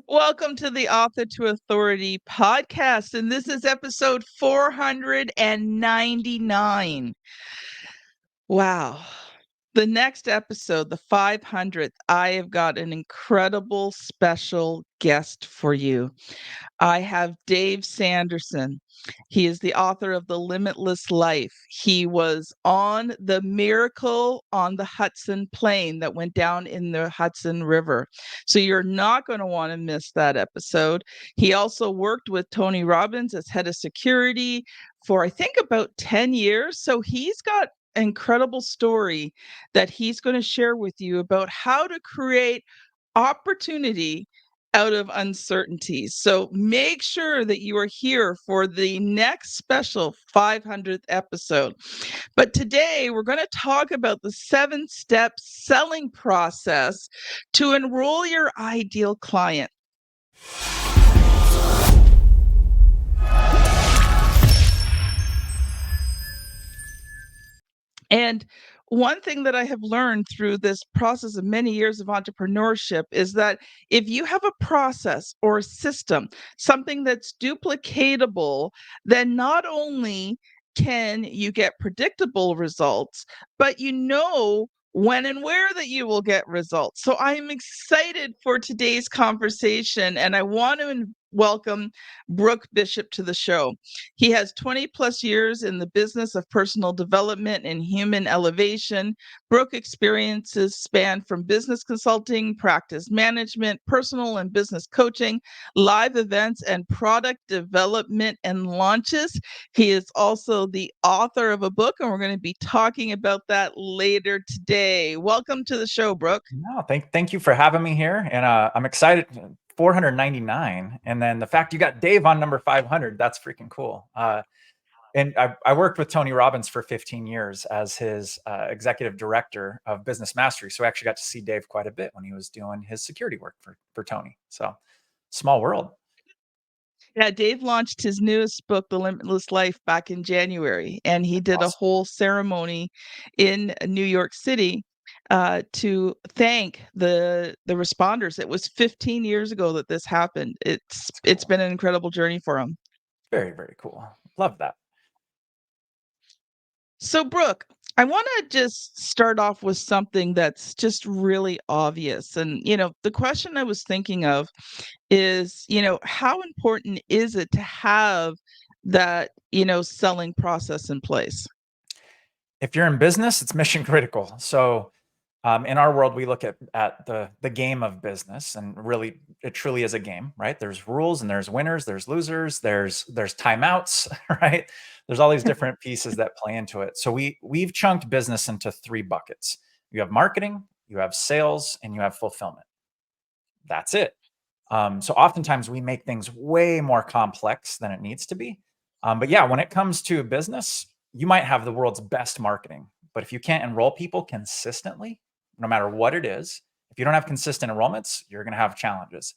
Welcome to the Author to Authority podcast, and this is episode 499. Wow. The next episode, the 500th, I have got an incredible special guest for you. I have Dave Sanderson. He is the author of The Limitless Life. He was on the Miracle on the Hudson plane that went down in the Hudson River. So you're not going to want to miss that episode. He also worked with Tony Robbins as head of security for, I think, about 10 years. So he's got an incredible story that he's going to share with you about how to create opportunity out of uncertainties. So make sure that you are here for the next special 500th episode. But today we're going to talk about the 7-step selling process to enroll your ideal client. And one thing that I have learned through this process of many years of entrepreneurship is that if you have a process or a system, something that's duplicatable, then not only can you get predictable results, but you know when and where that you will get results. So I'm excited for today's conversation, and I want to welcome Brook Bishop to the show. He has 20 plus years in the business of personal development and human elevation. Brook experiences span from business consulting, practice management, personal and business coaching, live events, and product development and launches. He is also the author of a book, and we're going to be talking about that later today. Welcome to the show, Brook. No, thank you for having me here, and I'm excited. 499, and then the fact you got Dave on number 500, that's freaking cool. And I worked with Tony Robbins for 15 years as his executive director of business mastery. So I actually got to see Dave quite a bit when he was doing his security work for Tony. So small world. Yeah, Dave launched his newest book, The Limitless Life, back in January, and he did a Awesome. whole ceremony in New York City to thank the responders. It was 15 years ago that this happened. It's Cool. been an incredible journey for him. Very, very cool. Love that. So, Brooke, I want to just start off with something that's just really obvious. And, the question I was thinking of is, how important is it to have that, selling process in place? If you're in business, it's mission critical. So in our world, we look at the game of business, and really, it truly is a game, right? There's rules, and there's winners, there's losers, there's timeouts, right? There's all these different pieces that play into it. So we've chunked business into 3 buckets. You have marketing, you have sales, and you have fulfillment. That's it. So oftentimes we make things way more complex than it needs to be. But yeah, when it comes to business, you might have the world's best marketing, but if you can't enroll people consistently, no matter what it is, if you don't have consistent enrollments, you're going to have challenges.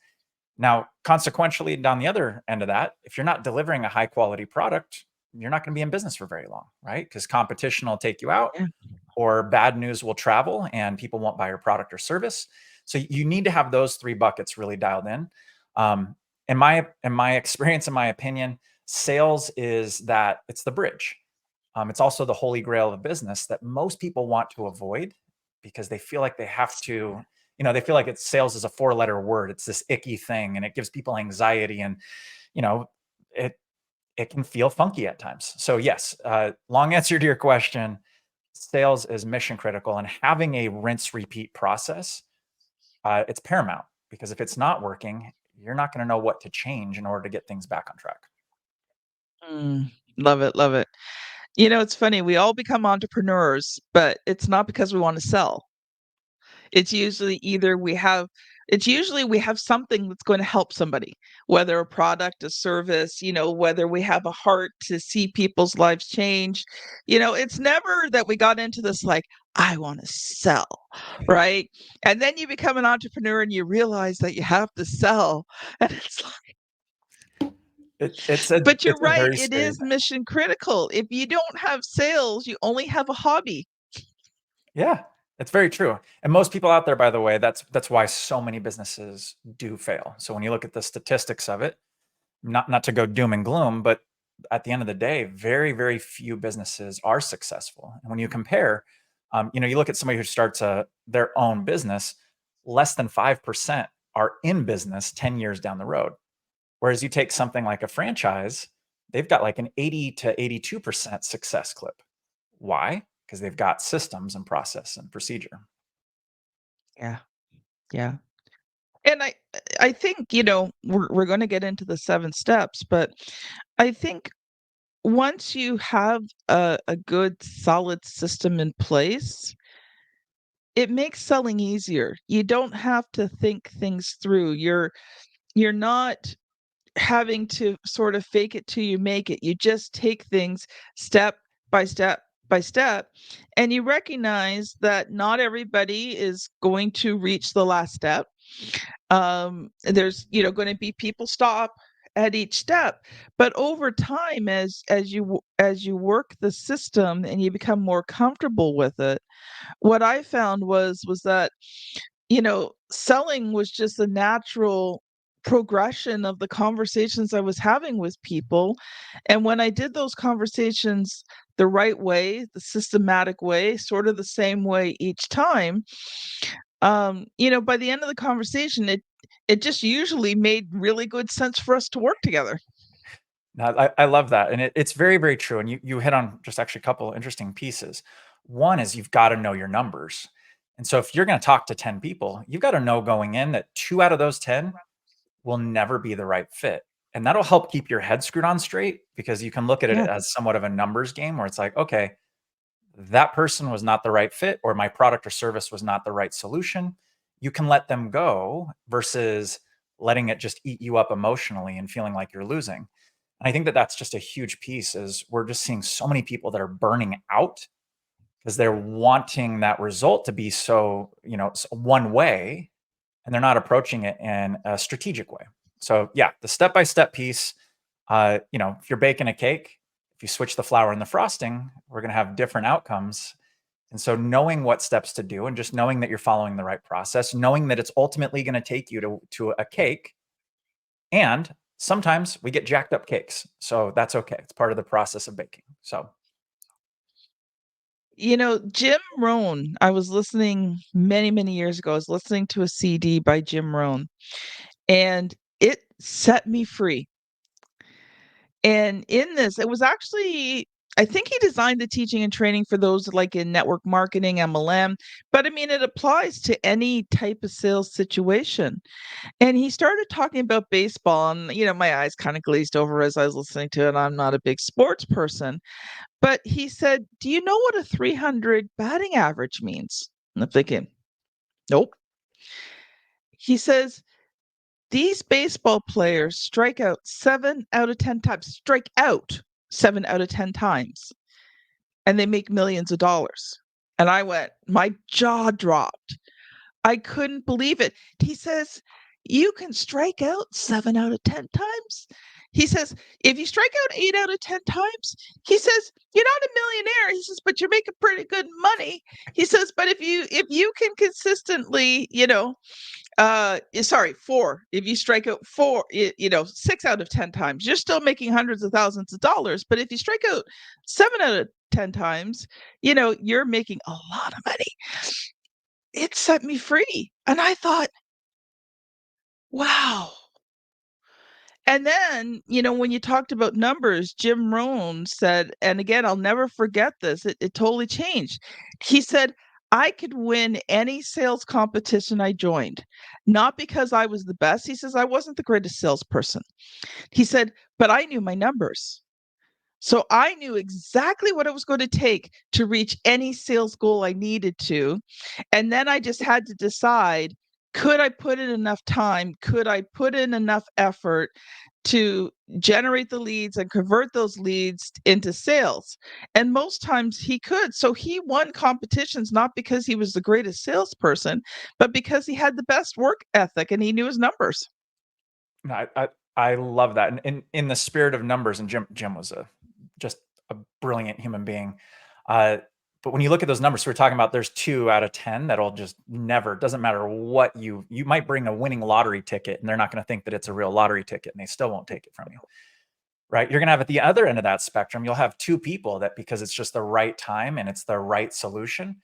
Now, consequentially, down the other end of that, if you're not delivering a high quality product, you're not going to be in business for very long, right? Because competition will take you out, Yeah. or bad news will travel and people won't buy your product or service. So you need to have those 3 buckets really dialed in. In my experience, in my opinion, sales is that it's the bridge. It's also the holy grail of business that most people want to avoid because they feel like they have to, they feel like sales is a 4-letter word. It's this icky thing, and it gives people anxiety, and you know, it it can feel funky at times. So yes, long answer to your question, sales is mission critical, and having a rinse repeat process, it's paramount, because if it's not working, you're not going to know what to change in order to get things back on track. Mm, love it. Love it. It's funny. We all become entrepreneurs, but it's not because we want to sell. It's usually either we have something that's going to help somebody, whether a product, a service, whether we have a heart to see people's lives change. It's never that we got into this like, I want to sell, right? And then you become an entrepreneur and you realize that you have to sell. And it's like, but you're It's a right, very it scary is thing. mission critical. If you don't have sales, you only have a hobby. Yeah, It's very true. And most people out there, by the way, that's why so many businesses do fail. So when you look at the statistics of it, not to go doom and gloom, but at the end of the day, very, very few businesses are successful. And when you compare, you look at somebody who starts their own business, less than 5% are in business 10 years down the road. Whereas you take something like a franchise, they've got like an 80 to 82% success clip. Why? Because they've got systems and process and procedure. Yeah, yeah. And I think, we're gonna get into the 7 steps, but I think once you have a good solid system in place, it makes selling easier. You don't have to think things through. You're not having to sort of fake it till you make it. You just take things step by step by step, and you recognize that not everybody is going to reach the last step. There's, going to be people stop at each step, but over time, as you work the system and you become more comfortable with it, what I found was that selling was just a natural progression of the conversations I was having with people. And when I did those conversations the right way, the systematic way, sort of the same way each time, by the end of the conversation, it just usually made really good sense for us to work together. Now, I love that. And it's very, very true. And you hit on just actually a couple interesting pieces. One is you've got to know your numbers. And so if you're going to talk to 10 people, you've got to know going in that 2 out of those 10 will never be the right fit. And that'll help keep your head screwed on straight because you can look at it Yeah. as somewhat of a numbers game where it's like, okay, that person was not the right fit, or my product or service was not the right solution. You can let them go versus letting it just eat you up emotionally and feeling like you're losing. And I think that that's just a huge piece is we're just seeing so many people that are burning out because they're wanting that result to be so, one way, and they're not approaching it in a strategic way. So yeah, the step-by-step piece, if you're baking a cake, if you switch the flour and the frosting, we're going to have different outcomes. And so knowing what steps to do and just knowing that you're following the right process, knowing that it's ultimately going to take you to a cake. And sometimes we get jacked up cakes. So that's okay. It's part of the process of baking. So Jim Rohn, I was listening many, many years ago. I was listening to a CD by Jim Rohn, and it set me free. And in this, it was actually, I think he designed the teaching and training for those like in network marketing, MLM, but I mean, it applies to any type of sales situation. And he started talking about baseball, and my eyes kind of glazed over as I was listening to it. I'm not a big sports person, but he said, "Do you know what a 300 batting average means?" And I'm thinking, nope. He says, "These baseball players strike out 7 out of 10 times, strike out 7 out of 10 times, and they make millions of dollars." And I went, my jaw dropped. I couldn't believe it. He says, "You can strike out 7 out of 10 times." He says, "If you strike out 8 out of 10 times," he says, "you're not a millionaire." He says, "But you're making pretty good money." He says, "But if you can consistently, sorry, 4. If you strike out 6 out of 10 times, you're still making hundreds of thousands of dollars. But if you strike out 7 out of 10 times, you're making a lot of money." It set me free. And I thought, wow. And then, when you talked about numbers, Jim Rohn said, and again, I'll never forget this, it totally changed. He said, "I could win any sales competition I joined, not because I was the best." He says, "I wasn't the greatest salesperson." He said, "But I knew my numbers. So I knew exactly what it was going to take to reach any sales goal I needed to. And then I just had to decide, could I put in enough time? Could I put in enough effort to generate the leads and convert those leads into sales?" And most times he could. So he won competitions not because he was the greatest salesperson, but because he had the best work ethic and he knew his numbers. no, I love that. And in the spirit of numbers, and Jim was just a brilliant human being. Uh, But when you look at those numbers, so we're talking about there's 2 out of 10 that'll just never, doesn't matter what you might bring a winning lottery ticket and they're not going to think that it's a real lottery ticket and they still won't take it from you. Right? You're going to have at the other end of that spectrum, you'll have 2 people that, because it's just the right time and it's the right solution,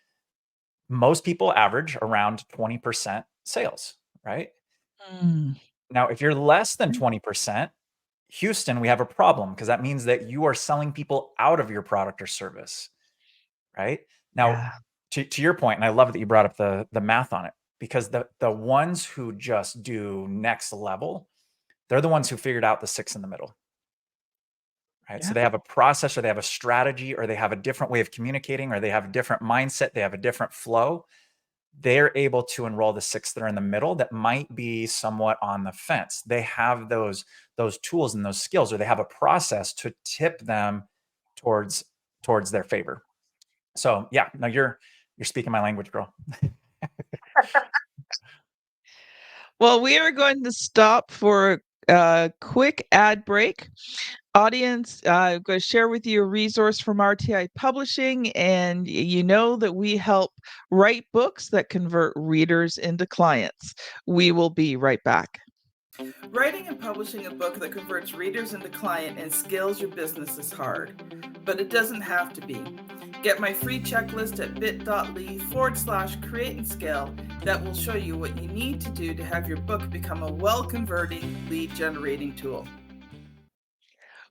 most people average around 20% sales, right? Mm, Now, if you're less than 20%, Houston, we have a problem because that means that you are selling people out of your product or service, right? Now, yeah. to your point, and I love that you brought up the math on it, because the ones who just do next level, they're the ones who figured out the 6 in the middle, right? So Yeah. they have a process, or they have a strategy, or they have a different way of communicating, or they have a different mindset, they have a different flow. They're able to enroll the 6 that are in the middle that might be somewhat on the fence. They have those tools and those skills, or they have a process to tip them towards their favor. So yeah, no, you're speaking my language, girl. Well, we are going to stop for a quick ad break. Audience, I'm going to share with you a resource from RTI Publishing, and you know that we help write books that convert readers into clients. We will be right back. Writing and publishing a book that converts readers into client and scales your business is hard, but it doesn't have to be. Get my free checklist at bit.ly/create and scale that will show you what you need to do to have your book become a well-converting lead generating tool.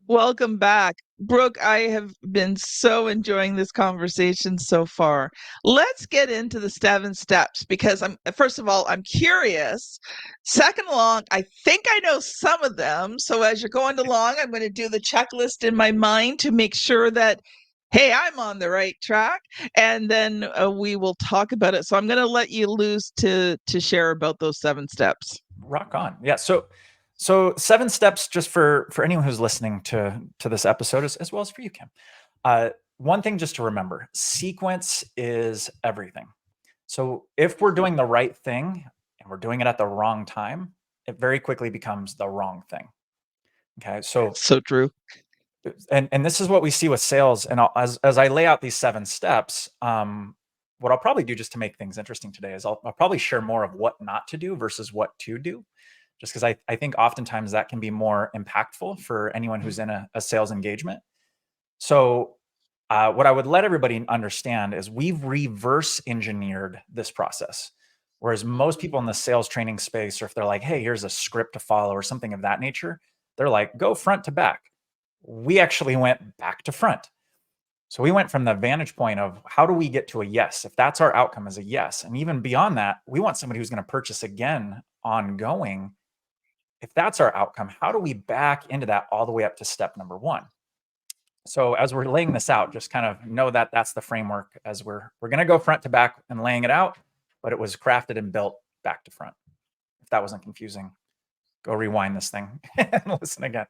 Welcome back. Brooke, I have been so enjoying this conversation so far. Let's get into the 7 steps because first of all, I'm curious. Second along, I think I know some of them. So as you're going along, I'm going to do the checklist in my mind to make sure that, hey, I'm on the right track. And then we will talk about it. So I'm going to let you loose to share about those 7 steps. Rock on. Yeah. So 7 steps, just for anyone who's listening to this episode, as well as for you, Kim. One thing just to remember: sequence is everything. So if we're doing the right thing and we're doing it at the wrong time, it very quickly becomes the wrong thing. Okay. So So true. and this is what we see with sales. And as I lay out these 7 steps, what I'll probably do, just to make things interesting today, is I'll probably share more of what not to do versus what to do, just because I think oftentimes that can be more impactful for anyone who's in a sales engagement. So what I would let everybody understand is we've reverse engineered this process. Whereas most people in the sales training space, or if they're like, hey, here's a script to follow or something of that nature, they're like, go front to back. We actually went back to front. So we went from the vantage point of how do we get to a yes? If that's our outcome, is a yes. And even beyond that, we want somebody who's going to purchase again ongoing. If that's our outcome, how do we back into that all the way up to step number 1? So as we're laying this out, just kind of know that that's the framework, as we're going to go front to back and laying it out, but it was crafted and built back to front. If that wasn't confusing, go rewind this thing and listen again.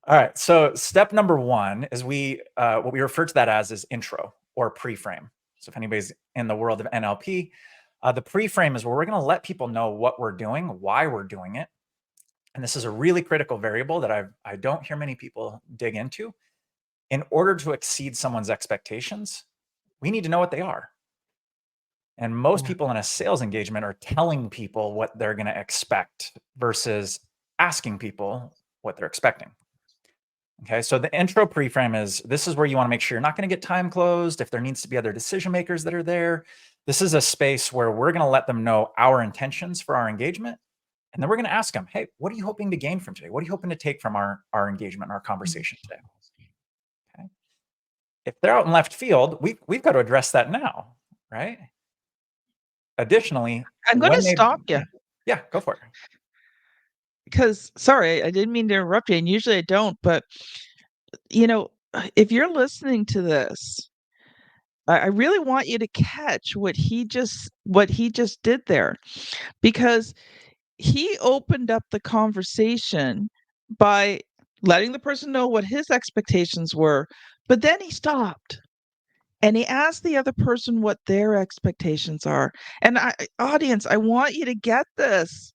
All right. So step number 1 is what we refer to that as is intro or pre-frame. So if anybody's in the world of NLP, the pre-frame is where we're going to let people know what we're doing, why we're doing it. And this is a really critical variable that I don't hear many people dig into. In order to exceed someone's expectations, we need to know what they are. And most people in a sales engagement are telling people what they're going to expect versus asking people what they're expecting. Okay, so the intro pre-frame this is where you want to make sure you're not going to get time closed. If there needs to be other decision makers that are there, this is a space where we're going to let them know our intentions for our engagement. And then we're going to ask them, hey, what are you hoping to gain from today? What are you hoping to take from our engagement, our conversation today? Okay. If they're out in left field, we've got to address that now, right? Additionally, I'm going to stop you. Yeah, go for it. Because, sorry, I didn't mean to interrupt you, and usually I don't, but, you know, if you're listening to this, I really want you to catch what he just did there, because he opened up the conversation by letting the person know what his expectations were, but then he stopped and he asked the other person what their expectations are. And audience, I want you to get this.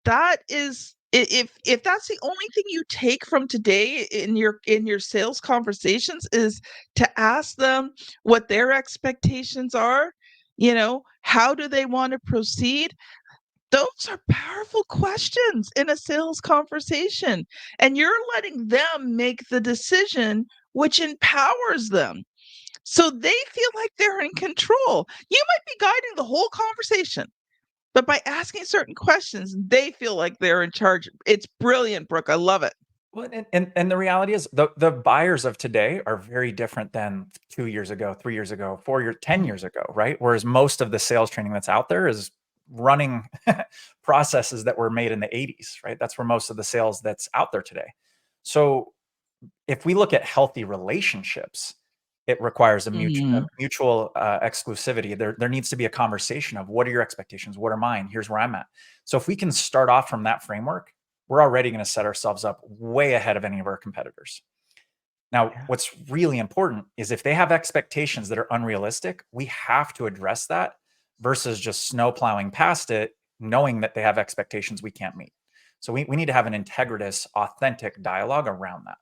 That is If that's the only thing you take from today in your sales conversations is to ask them what their expectations are, how do they want to proceed? Those are powerful questions in a sales conversation, and you're letting them make the decision, which empowers them. So they feel like they're in control. You might be guiding the whole conversation, but by asking certain questions, they feel like they're in charge. It's brilliant, Brooke. I love it. Well, and the reality is the buyers of today are very different than 2 years ago, 3 years ago, 4 years, 10 Mhm. years ago, right? Whereas most of the sales training that's out there is running processes that were made in the 80s, right? That's where most of the sales that's out there today. So if we look at healthy relationships, it requires a Mhm. mutual exclusivity. There needs to be a conversation of what are your expectations? What are mine? Here's where I'm at. So if we can start off from that framework, we're already going to set ourselves up way ahead of any of our competitors. Now, Yeah. what's really important is if they have expectations that are unrealistic, we have to address that versus just snow plowing past it, knowing that they have expectations we can't meet. So we need to have an integritous, authentic dialogue around that.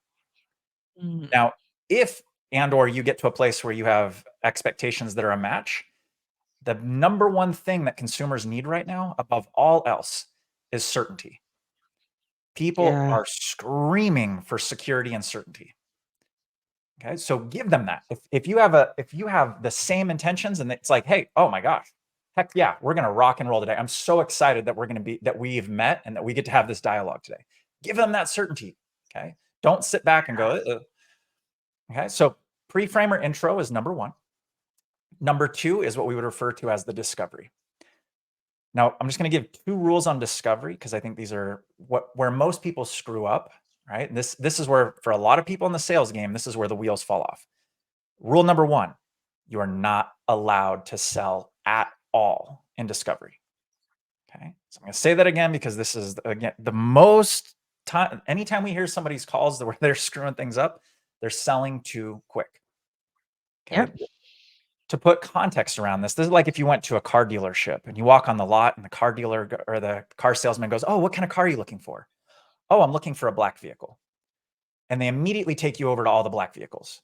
Mhm. Now, if and or you get to a place where you have expectations that are a match, the number one thing that consumers need right now, above all else, is certainty. People Yeah. are screaming for security and certainty. Okay, so give them that. If you have the same intentions and it's like, hey, oh my gosh, heck yeah, we're gonna rock and roll today. I'm so excited that we've met and that we get to have this dialogue today. Give them that certainty. Okay, don't sit back and go. Okay, so pre-frame or intro is number one. Number two is what we would refer to as the discovery. Now, I'm just going to give two rules on discovery because I think these are where most people screw up, right? And this is where, for a lot of people in the sales game, this is where the wheels fall off. Rule number one: you are not allowed to sell at all in discovery. Okay, so I'm going to say that again because this is again the most time. Anytime we hear somebody's calls where they're screwing things up, they're selling too quick. Okay, Yep. to put context around this is like if you went to a car dealership and you walk on the lot and the car dealer or the car salesman goes, "Oh, what kind of car are you looking for?" "Oh, I'm looking for a black vehicle." And they immediately take you over to all the black vehicles,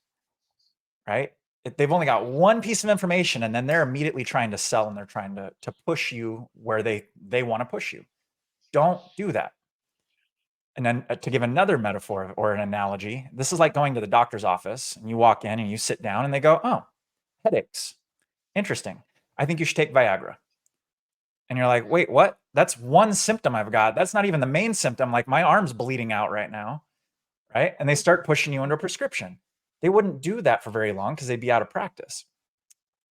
right? They've only got one piece of information and then they're immediately trying to sell and they're trying to push you where they want to push you. Don't do that. And then to give another metaphor or an analogy, this is like going to the doctor's office and you walk in and you sit down and they go, "Oh, headaches. Interesting. I think you should take Viagra." And you're like, "Wait, what? That's one symptom I've got. That's not even the main symptom. Like my arm's bleeding out right now." Right? And they start pushing you into a prescription. They wouldn't do that for very long because they'd be out of practice.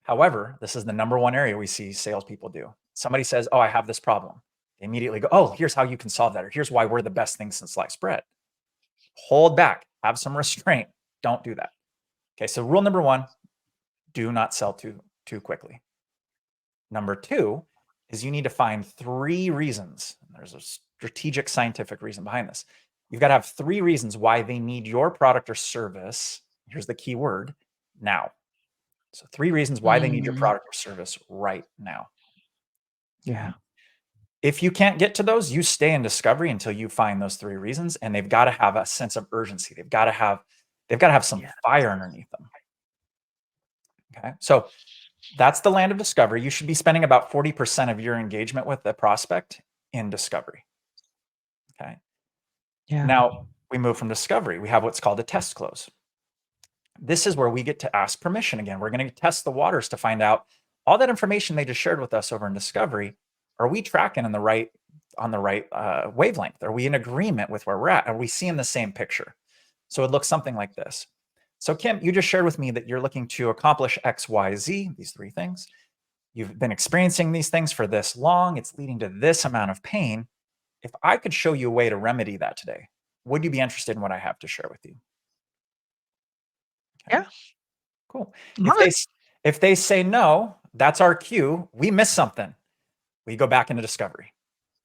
However, this is the number one area we see salespeople do. Somebody says, "Oh, I have this problem." They immediately go, "Oh, here's how you can solve that." Or here's why we're the best thing since sliced bread. Hold back, have some restraint. Don't do that. Okay. So rule number one, do not sell too quickly. Number two is you need to find three reasons. There's a strategic scientific reason behind this. You've got to have three reasons why they need your product or service. Here's the key word: now. So, three reasons why they need your Mm. product or service right now. Okay. Yeah. If you can't get to those, you stay in discovery until you find those three reasons, and they've got to have a sense of urgency. They've got to have some Yeah. fire underneath them. Okay. So that's the land of discovery. You should be spending about 40% of your engagement with the prospect in discovery. Okay. Yeah. Now we move from discovery. We have what's called a test close. This is where we get to ask permission again. We're going to test the waters to find out all that information they just shared with us over in discovery. Are we tracking on the right wavelength? Are we in agreement with where we're at? Are we seeing the same picture? So it looks something like this. So Kim, you just shared with me that you're looking to accomplish X, Y, Z, these three things. You've been experiencing these things for this long. It's leading to this amount of pain. If I could show you a way to remedy that today, would you be interested in what I have to share with you? Okay, Yeah. cool. Love it. If they say no, that's our cue. We missed something. We go back into discovery.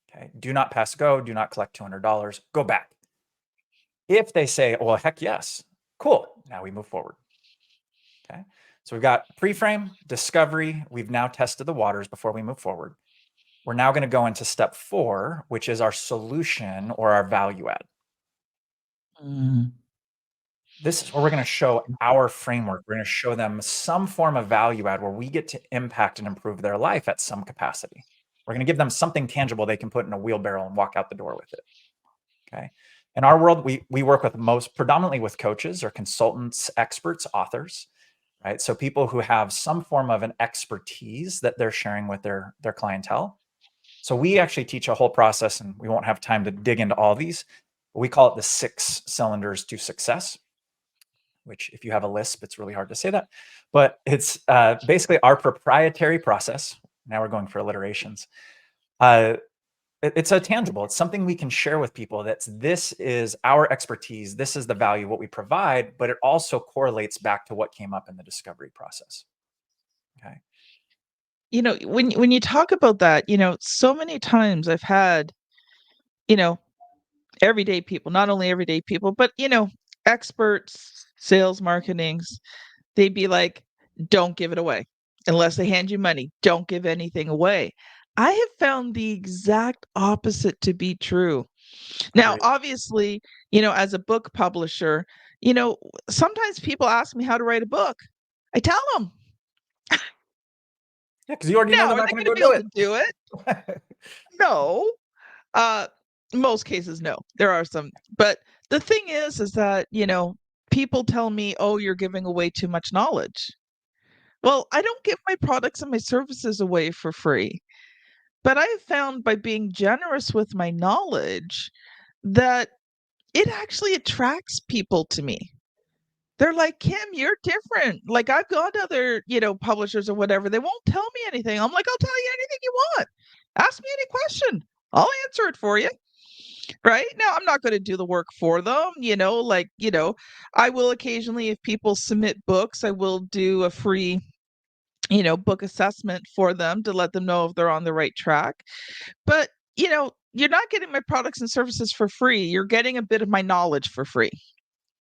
Okay. Do not pass go. Do not collect $200. Go back. If they say, well, heck yes, cool. Now we move forward. Okay. So we've got pre-frame, discovery. We've now tested the waters before we move forward. We're now going to go into step 4, which is our solution or our value add. Mm. This is where we're going to show our framework. We're going to show them some form of value add where we get to impact and improve their life at some capacity. We're going to give them something tangible they can put in a wheelbarrow and walk out the door with it. Okay. In our world, we work with predominantly with coaches or consultants, experts, authors, right? So people who have some form of an expertise that they're sharing with their clientele. So we actually teach a whole process, and we won't have time to dig into all these. We call it the 6 cylinders to success, which if you have a lisp, it's really hard to say that. But it's basically our proprietary process. Now we're going for alliterations. It's a tangible. It's something we can share with people. This is our expertise. This is the value, what we provide, but it also correlates back to what came up in the discovery process. Okay. When you talk about that, so many times I've had, you know, everyday people, not only everyday people, but experts, sales marketings, they'd be like, don't give it away unless they hand you money. Don't give anything away. I have found the exact opposite to be true. Now, Agreed. obviously, as a book publisher, sometimes people ask me how to write a book. I tell them, Yeah, because you already know now, they're are not they going going to to go be do able to it. do it? No. Uh, most cases, no. There are some, but the thing is that, people tell me, "Oh, you're giving away too much knowledge." Well, I don't give my products and my services away for free. But I have found by being generous with my knowledge that it actually attracts people to me. They're like, "Kim, you're different." Like, I've gone to other, publishers or whatever. They won't tell me anything. I'm like, "I'll tell you anything you want. Ask me any question. I'll answer it for you." Right? Now, I'm not going to do the work for them, I will occasionally, if people submit books, I will do a free, book assessment for them to let them know if they're on the right track. But, you're not getting my products and services for free. You're getting a bit of my knowledge for free.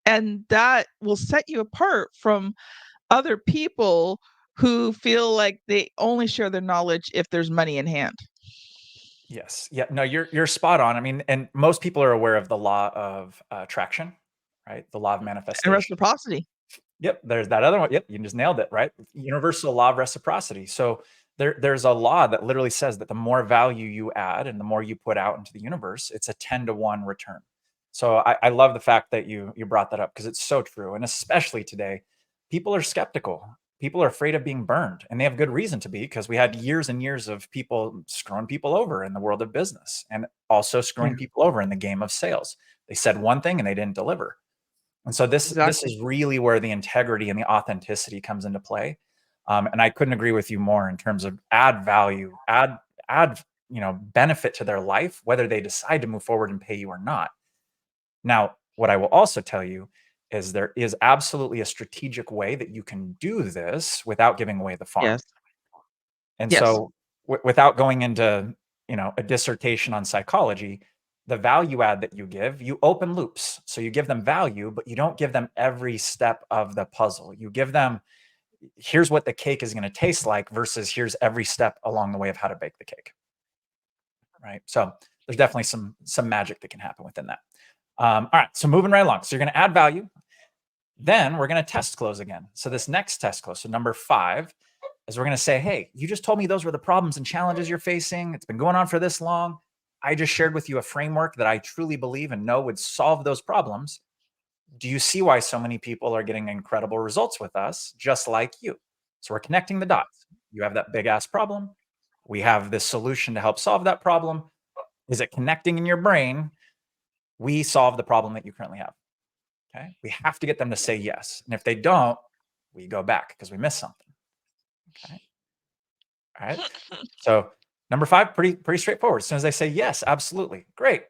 And that will set you apart from other people who feel like they only share their knowledge if there's money in hand. Yes. Yeah. No, you're spot on. I mean, and most people are aware of the law of attraction, right? The law of And manifestation. reciprocity. Yep, there's that other one. Yep, you just nailed it, right? Universal law of reciprocity. So there's a law that literally says that the more value you add and the more you put out into the universe, it's a 10-to-1 return. So I love the fact that you brought that up because it's so true. And especially today, people are skeptical. People are afraid of being burned, and they have good reason to be because we had years and years of people screwing people over in the world of business and also Yeah, screwing people over in the game of sales. They said one thing and they didn't deliver. And so this exactly. is really where the integrity and the authenticity comes into play. And I couldn't agree with you more in terms of add value, add benefit to their life, whether they decide to move forward and pay you or not. Now, what I will also tell you is there is absolutely a strategic way that you can do this without giving away the farm. Yes. And Yes. so, without going into a dissertation on psychology, the value add that you give, you open loops. So you give them value, but you don't give them every step of the puzzle. You give them, here's what the cake is going to taste like versus here's every step along the way of how to bake the cake. Right. So there's definitely some magic that can happen within that. All right. So moving right along. So you're going to add value. Then we're going to test close again. So this next test close, so number 5, is we're going to say, hey, you just told me those were the problems and challenges you're facing. It's been going on for this long. I just shared with you a framework that I truly believe and know would solve those problems. Do you see why so many people are getting incredible results with us, just like you? So we're connecting the dots. You have that big ass problem. We have this solution to help solve that problem. Is it connecting in your brain? We solve the problem that you currently have. Okay. We have to get them to say yes. And if they don't, we go back because we missed something. Okay. All right. So number 5, pretty straightforward. As soon as they say yes, absolutely. Great.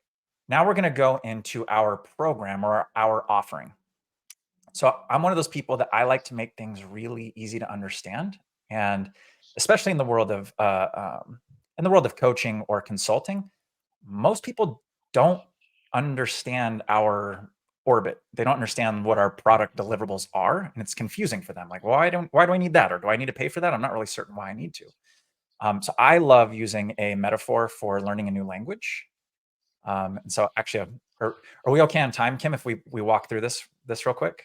Now we're going to go into our program or our offering. So I'm one of those people that I like to make things really easy to understand. And especially in the world of coaching or consulting, most people don't understand our orbit. They don't understand what our product deliverables are, and it's confusing for them. Like, why do I need that, or do I need to pay for that? I'm not really certain why I need to. So I love using a metaphor for learning a new language. And so actually, are we okay on time, Kim, if we walk through this real quick?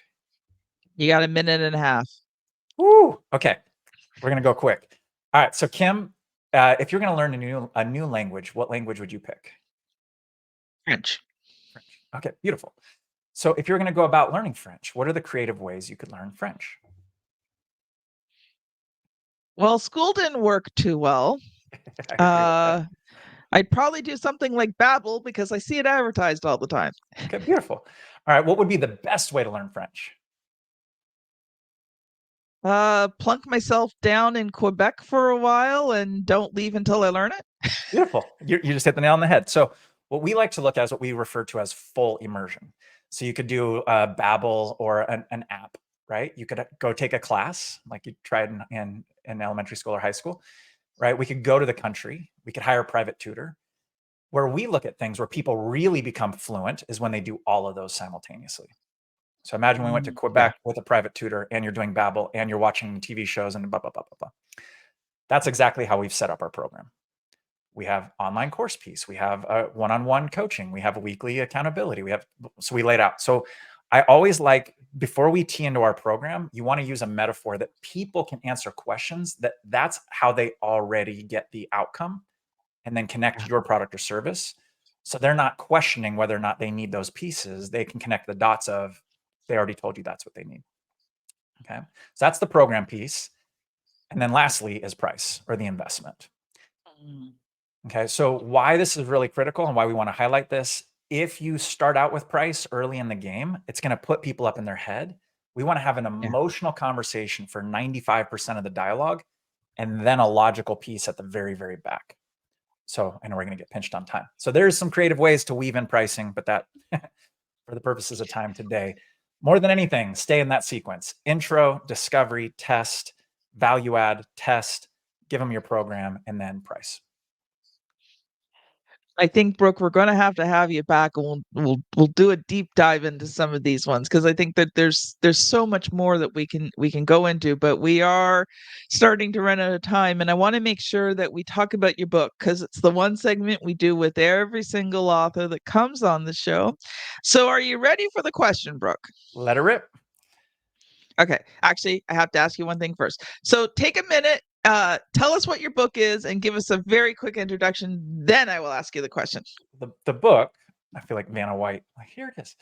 You got a minute and a half. Woo! Okay, we're gonna go quick. All right, so Kim, if you're gonna learn a new language, what language would you pick? French. French. Okay, beautiful. So if you're gonna go about learning French, what are the creative ways you could learn French? Well, school didn't work too well. I agree with that. Uh, I'd probably do something like Babbel because I see it advertised all the time. Okay, beautiful. All right, what would be the best way to learn French? Plunk myself down in Quebec for a while and don't leave until I learn it. Beautiful. You just hit the nail on the head. So what we like to look at is what we refer to as full immersion. So you could do a Babbel or an app, right? You could go take a class like you tried in elementary school or high school, right? We could go to the country. We could hire a private tutor. Where we look at things where people really become fluent is when they do all of those simultaneously. So imagine we went to Yeah. Quebec with a private tutor and you're doing Babbel and you're watching TV shows and blah, blah, blah, blah, blah. That's exactly how we've set up our program. We have online course piece. We have a one-on-one coaching. We have a weekly accountability. So we laid out. So I always like, before we tee into our program, you want to use a metaphor that people can answer questions that's how they already get the outcome and then connect your product or service. So they're not questioning whether or not they need those pieces. They can connect the dots of, they already told you that's what they need. Okay. So that's the program piece. And then lastly is price or the investment. Mm. Okay. So why this is really critical and why we want to highlight this. If you start out with price early in the game, it's going to put people up in their head. We want to have an Yeah. emotional conversation for 95% of the dialogue and then a logical piece at the very, very back. So I know we're going to get pinched on time. So there's some creative ways to weave in pricing, but that for the purposes of time today, more than anything, stay in that sequence: intro, discovery, test, value add, test, give them your program, and then price. I think, Brooke, we're going to have you back, and we'll do a deep dive into some of these ones because I think that there's so much more that we can go into, but we are starting to run out of time, and I want to make sure that we talk about your book because it's the one segment we do with every single author that comes on the show. So, are you ready for the question, Brooke? Let her rip. Okay, actually, I have to ask you one thing first. So, take a minute. Tell us what your book is and give us a very quick introduction. Then I will ask you the question. The book, I feel like Vanna White. Like, here it is.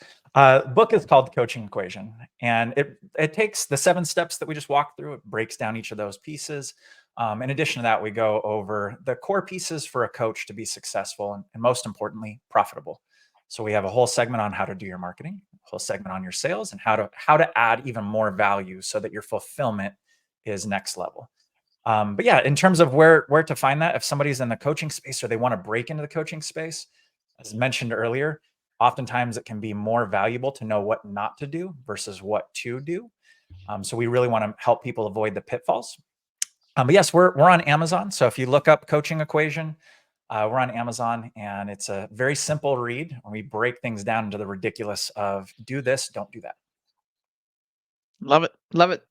Book is called Coaching Equation, and it takes the 7 steps that we just walked through. It breaks down each of those pieces. In addition to that, we go over the core pieces for a coach to be successful and most importantly, profitable. So we have a whole segment on how to do your marketing, a whole segment on your sales, and how to add even more value so that your fulfillment is next level. But yeah, in terms of where to find that, if somebody's in the coaching space or they want to break into the coaching space, as mentioned earlier, oftentimes it can be more valuable to know what not to do versus what to do. So we really want to help people avoid the pitfalls. But yes, we're on Amazon. So if you look up Coaching Equation, we're on Amazon, and it's a very simple read. And we break things down into the ridiculous of do this, don't do that. Love it. Love it.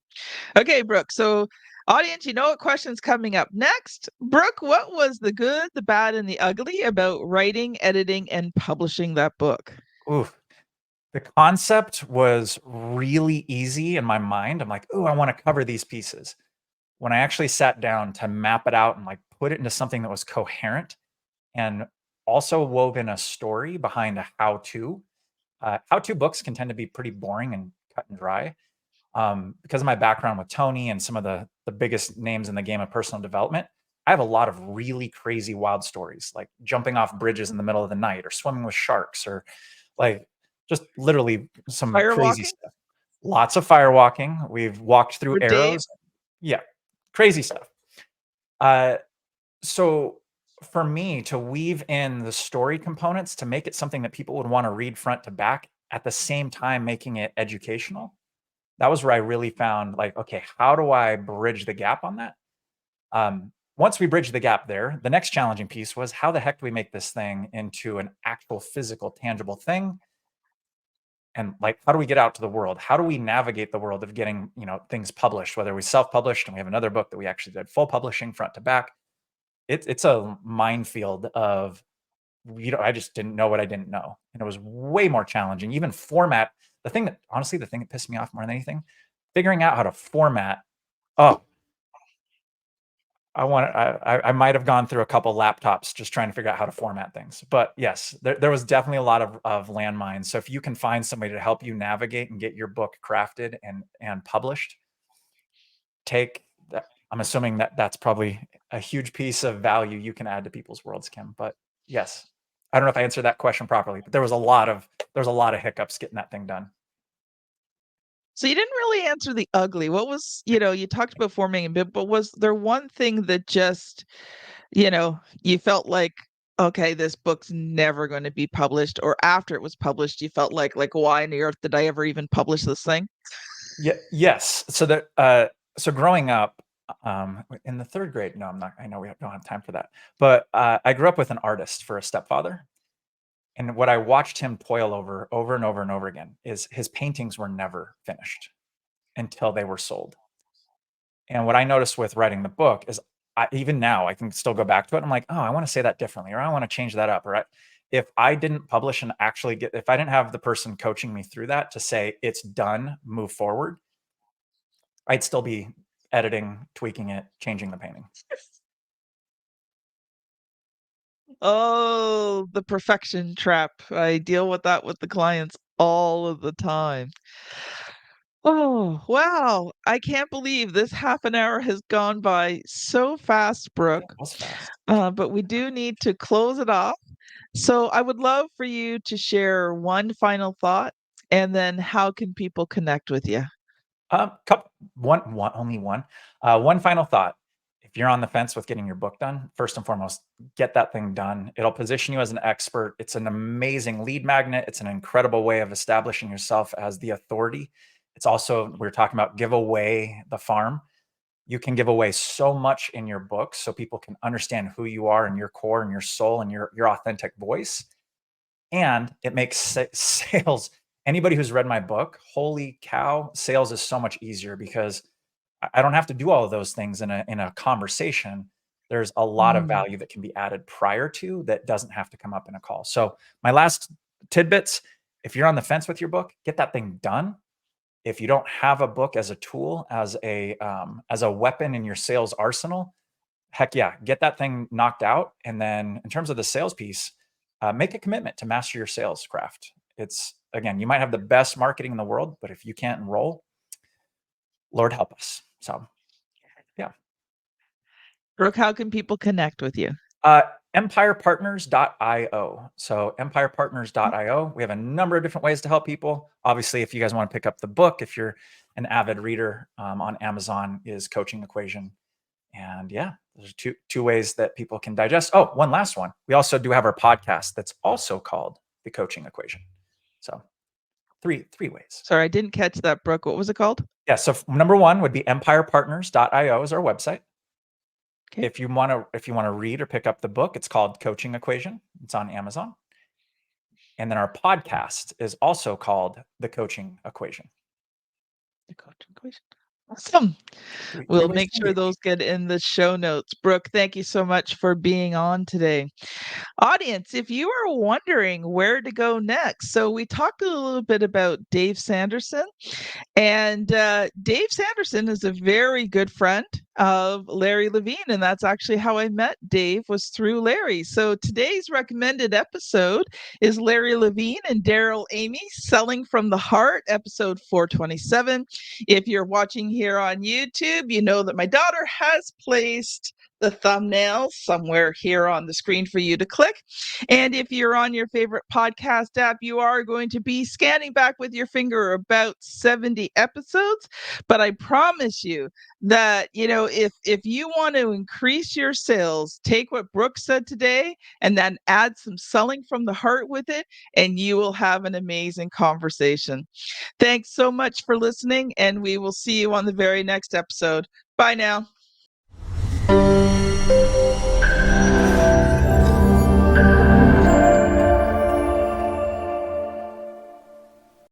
Okay, Brooke. So, audience, you know what question's coming up next? Brooke, what was the good, the bad, and the ugly about writing, editing, and publishing that book? Ooh, the concept was really easy in my mind. I'm like, oh, I want to cover these pieces. When I actually sat down to map it out and like put it into something that was coherent and also wove in a story behind a how to books can tend to be pretty boring and cut and dry. Because of my background with Tony and some of the biggest names in the game of personal development, I have a lot of really crazy wild stories, like jumping off bridges in the middle of the night or swimming with sharks or like just literally some crazy Firewalking stuff. Lots of fire walking. We've walked through for Dave? arrows. Yeah, crazy stuff. Uh, so for me to weave in the story components to make it something that people would want to read front to back at the same time making it educational, that was where I really found like, okay, how do I bridge the gap on that? Once we bridged the gap there, the next challenging piece was how the heck do we make this thing into an actual physical, tangible thing? And like, how do we get out to the world? How do we navigate the world of getting, things published, whether we self-published and we have another book that we actually did full publishing front to back. it's a minefield of, I just didn't know what I didn't know, and it was way more challenging. Even format, the thing that pissed me off more than anything, figuring out how to format. Oh, I might have gone through a couple laptops just trying to figure out how to format things. But yes, there was definitely a lot of landmines. So if you can find somebody to help you navigate and get your book crafted and published, take that. I'm assuming that that's probably a huge piece of value you can add to people's worlds, Kim. But yes, I don't know if I answered that question properly, but there was a lot of hiccups getting that thing done. So you didn't really answer the ugly. What was, you talked about forming a bit, but was there one thing that just, you felt like, okay, this book's never going to be published, or after it was published, you felt like, why on the earth did I ever even publish this thing? Yeah. Yes. So that so growing up in the third grade, no, I'm not. I know we don't have time for that. But I grew up with an artist for a stepfather, and what I watched him toil over and over and over again is his paintings were never finished until they were sold. And what I noticed with writing the book is, even now I can still go back to it. I'm like, oh, I want to say that differently, or I want to change that up. If I didn't publish and actually if I didn't have the person coaching me through that to say it's done, move forward, I'd still be editing, tweaking it, changing the painting. Oh, the perfection trap. I deal with that with the clients all of the time. Oh, wow. I can't believe this half an hour has gone by so fast, Yeah, Brooke. it was fast. But we do need to close it off. So I would love for you to share one final thought, and then how can people connect with you? Couple, only one. One final thought. If you're on the fence with getting your book done, first and foremost, get that thing done. It'll position you as an expert. It's an amazing lead magnet. It's an incredible way of establishing yourself as the authority. It's also, we were talking about give away the farm. You can give away so much in your book so people can understand who you are and your core and your soul and your authentic voice. And it makes sales, anybody who's read my book, holy cow, sales is so much easier because I don't have to do all of those things in a conversation. There's a lot of Mm. value that can be added prior to that doesn't have to come up in a call. So my last tidbits, if you're on the fence with your book, get that thing done. If you don't have a book as a tool, as a weapon in your sales arsenal, heck yeah, get that thing knocked out. And then in terms of the sales piece, make a commitment to master your sales craft. It's, again, you might have the best marketing in the world, but if you can't enroll, Lord help us. So yeah. Brooke, how can people connect with you? Uh, empirepartners.io. So empirepartners.io. We have a number of different ways to help people. Obviously, if you guys want to pick up the book, if you're an avid reader, on Amazon is Coaching Equation. And yeah, there's two ways that people can digest. Oh, one last one. We also do have our podcast that's also called The Coaching Equation. So three ways. Sorry, I didn't catch that, Brooke. What was it called? Yeah. So number one would be empirepartners.io is our website. Okay. If you want to read or pick up the book, it's called Coaching Equation. It's on Amazon. And then our podcast is also called The Coaching Equation. The coaching equation. Awesome. Three We'll ways make to sure engage. those get in the show notes. Brooke, thank you so much for being on today. Audience, if you are wondering where to go next, so we talked a little bit about Dave Sanderson. And Dave Sanderson is a very good friend of Larry Levine, and that's actually how I met Dave, was through Larry. So today's recommended episode is Larry Levine and Daryl Amy, Selling from the Heart, episode 427. If you're watching here on YouTube, you know that my daughter has placed the thumbnail somewhere here on the screen for you to click. And if you're on your favorite podcast app, you are going to be scanning back with your finger about 70 episodes. But I promise you that, if you want to increase your sales, take what Brooke said today and then add some selling from the heart with it, and you will have an amazing conversation. Thanks so much for listening, and we will see you on the very next episode. Bye now.